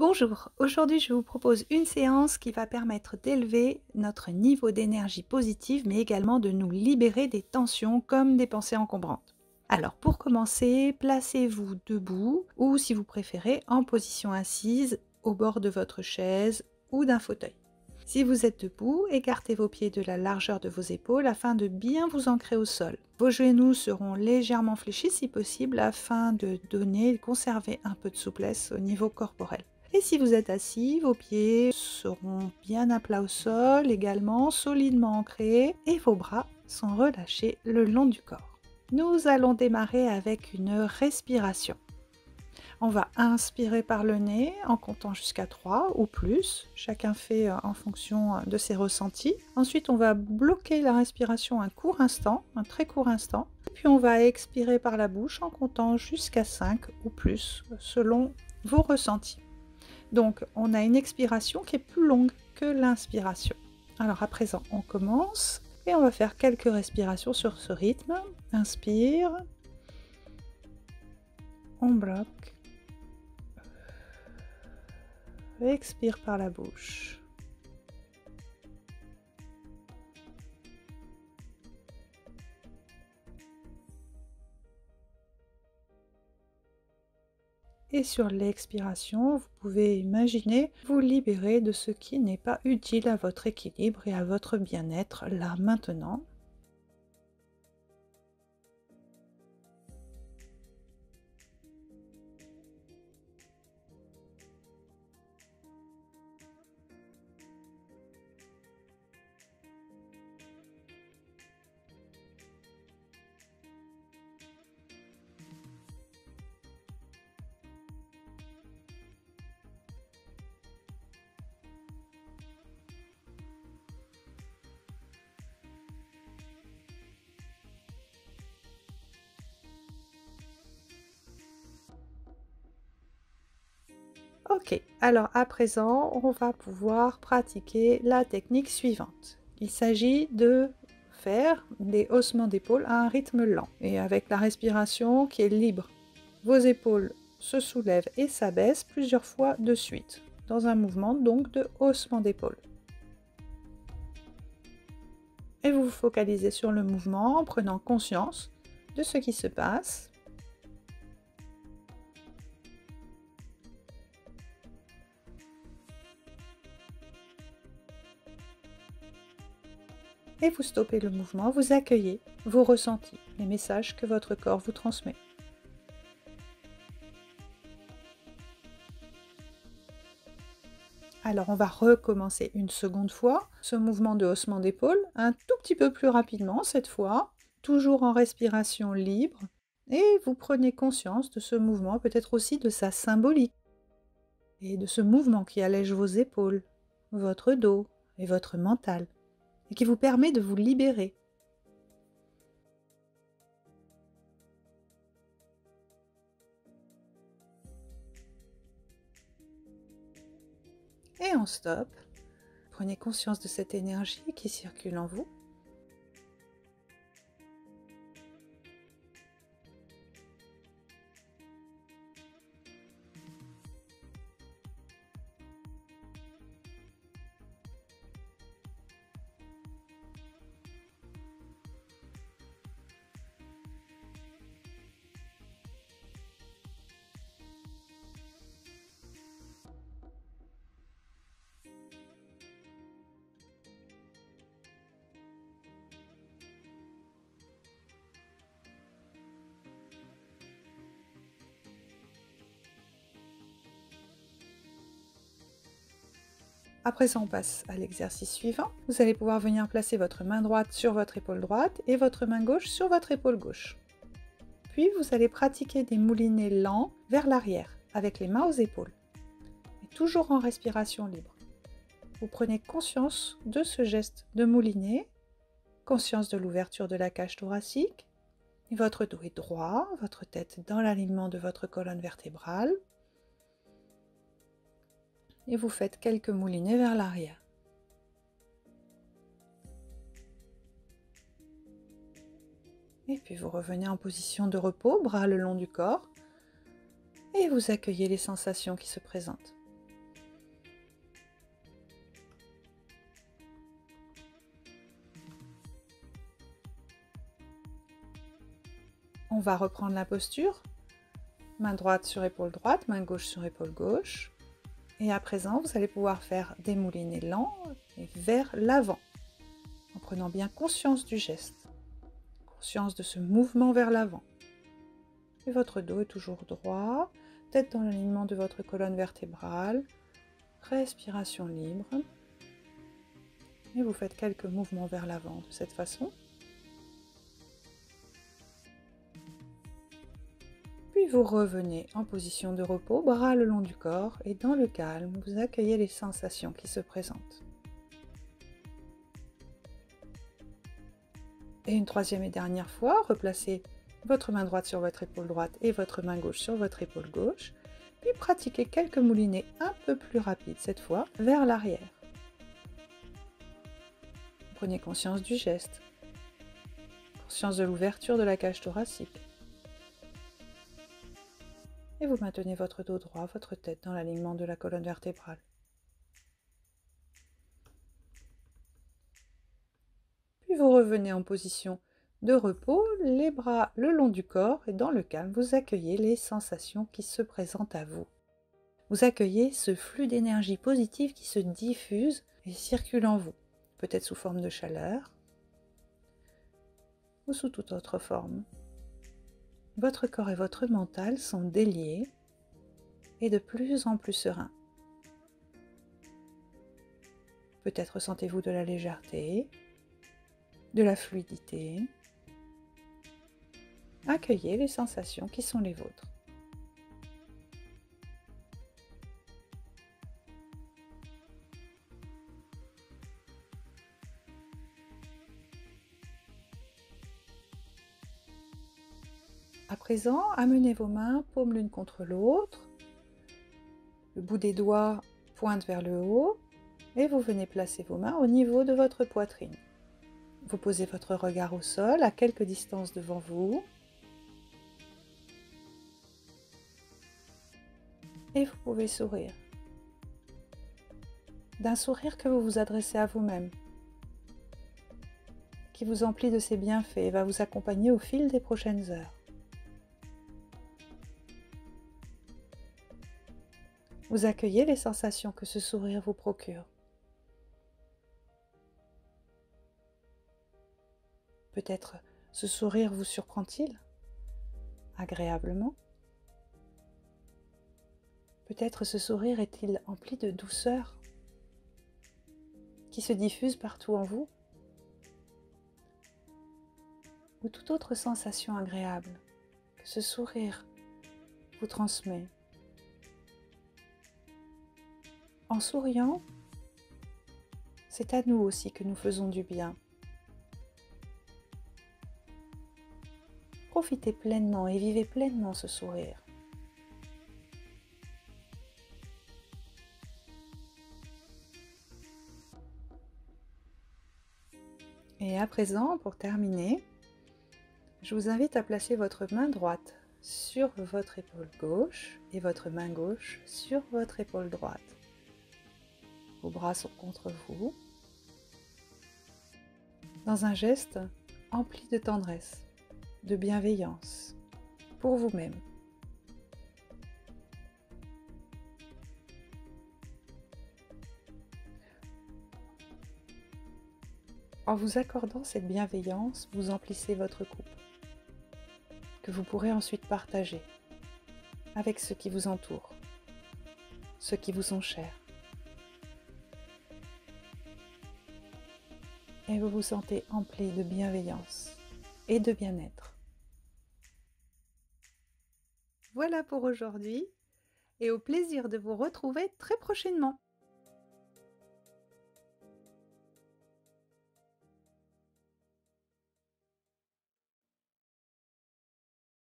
Bonjour, aujourd'hui je vous propose une séance qui va permettre d'élever notre niveau d'énergie positive mais également de nous libérer des tensions comme des pensées encombrantes. Alors pour commencer, placez-vous debout ou si vous préférez en position assise au bord de votre chaise ou d'un fauteuil. Si vous êtes debout, écartez vos pieds de la largeur de vos épaules afin de bien vous ancrer au sol. Vos genoux seront légèrement fléchis si possible afin de conserver un peu de souplesse au niveau corporel. Et si vous êtes assis, vos pieds seront bien à plat au sol, également solidement ancrés, et vos bras sont relâchés le long du corps. Nous allons démarrer avec une respiration. On va inspirer par le nez en comptant jusqu'à 3 ou plus. Chacun fait en fonction de ses ressentis. Ensuite, on va bloquer la respiration un court instant, un très court instant. Puis on va expirer par la bouche en comptant jusqu'à 5 ou plus selon vos ressentis. Donc, on a une expiration qui est plus longue que l'inspiration. Alors à présent, on commence et on va faire quelques respirations sur ce rythme. Inspire, on bloque, expire par la bouche. Et sur l'expiration, vous pouvez imaginer vous libérer de ce qui n'est pas utile à votre équilibre et à votre bien-être là maintenant. Ok, alors à présent, on va pouvoir pratiquer la technique suivante. Il s'agit de faire des haussements d'épaules à un rythme lent et avec la respiration qui est libre. Vos épaules se soulèvent et s'abaissent plusieurs fois de suite, dans un mouvement donc de haussement d'épaules. Et vous vous focalisez sur le mouvement en prenant conscience de ce qui se passe. Et vous stoppez le mouvement, vous accueillez vos ressentis, les messages que votre corps vous transmet. Alors on va recommencer une seconde fois ce mouvement de haussement d'épaule, un tout petit peu plus rapidement cette fois, toujours en respiration libre, et vous prenez conscience de ce mouvement, peut-être aussi de sa symbolique, et de ce mouvement qui allège vos épaules, votre dos et votre mental, et qui vous permet de vous libérer. Et on stoppe. Prenez conscience de cette énergie qui circule en vous. À présent, on passe à l'exercice suivant. Vous allez pouvoir venir placer votre main droite sur votre épaule droite et votre main gauche sur votre épaule gauche. Puis, vous allez pratiquer des moulinets lents vers l'arrière, avec les mains aux épaules, mais toujours en respiration libre. Vous prenez conscience de ce geste de moulinet, conscience de l'ouverture de la cage thoracique, et votre dos est droit, votre tête dans l'alignement de votre colonne vertébrale, et vous faites quelques moulinets vers l'arrière. Et puis vous revenez en position de repos, bras le long du corps, et vous accueillez les sensations qui se présentent. On va reprendre la posture. Main droite sur épaule droite, main gauche sur épaule gauche. Et à présent, vous allez pouvoir faire des moulinets lents et vers l'avant, en prenant bien conscience du geste, conscience de ce mouvement vers l'avant. Et votre dos est toujours droit, tête dans l'alignement de votre colonne vertébrale, respiration libre. Et vous faites quelques mouvements vers l'avant de cette façon. Puis vous revenez en position de repos, bras le long du corps, et dans le calme, vous accueillez les sensations qui se présentent. Et une troisième et dernière fois, replacez votre main droite sur votre épaule droite et votre main gauche sur votre épaule gauche, puis pratiquez quelques moulinets un peu plus rapides cette fois, vers l'arrière. Prenez conscience du geste, conscience de l'ouverture de la cage thoracique. Et vous maintenez votre dos droit, votre tête dans l'alignement de la colonne vertébrale. Puis vous revenez en position de repos, les bras le long du corps et dans le calme, vous accueillez les sensations qui se présentent à vous. Vous accueillez ce flux d'énergie positive qui se diffuse et circule en vous, peut-être sous forme de chaleur ou sous toute autre forme. Votre corps et votre mental sont déliés et de plus en plus sereins. Peut-être sentez-vous de la légèreté, de la fluidité. Accueillez les sensations qui sont les vôtres. À présent, amenez vos mains paumes l'une contre l'autre. Le bout des doigts pointe vers le haut et vous venez placer vos mains au niveau de votre poitrine. Vous posez votre regard au sol à quelque distance devant vous. Et vous pouvez sourire. D'un sourire que vous vous adressez à vous-même, qui vous emplit de ses bienfaits et va vous accompagner au fil des prochaines heures. Vous accueillez les sensations que ce sourire vous procure. Peut-être ce sourire vous surprend-il agréablement? Peut-être ce sourire est-il empli de douceur qui se diffuse partout en vous? Ou toute autre sensation agréable que ce sourire vous transmet? En souriant, c'est à nous aussi que nous faisons du bien. Profitez pleinement et vivez pleinement ce sourire. Et à présent, pour terminer, je vous invite à placer votre main droite sur votre épaule gauche et votre main gauche sur votre épaule droite. Vos bras sont contre vous, dans un geste empli de tendresse, de bienveillance pour vous-même. En vous accordant cette bienveillance, vous emplissez votre coupe, que vous pourrez ensuite partager avec ceux qui vous entourent, ceux qui vous sont chers. Et vous vous sentez empli de bienveillance et de bien-être. Voilà pour aujourd'hui et au plaisir de vous retrouver très prochainement.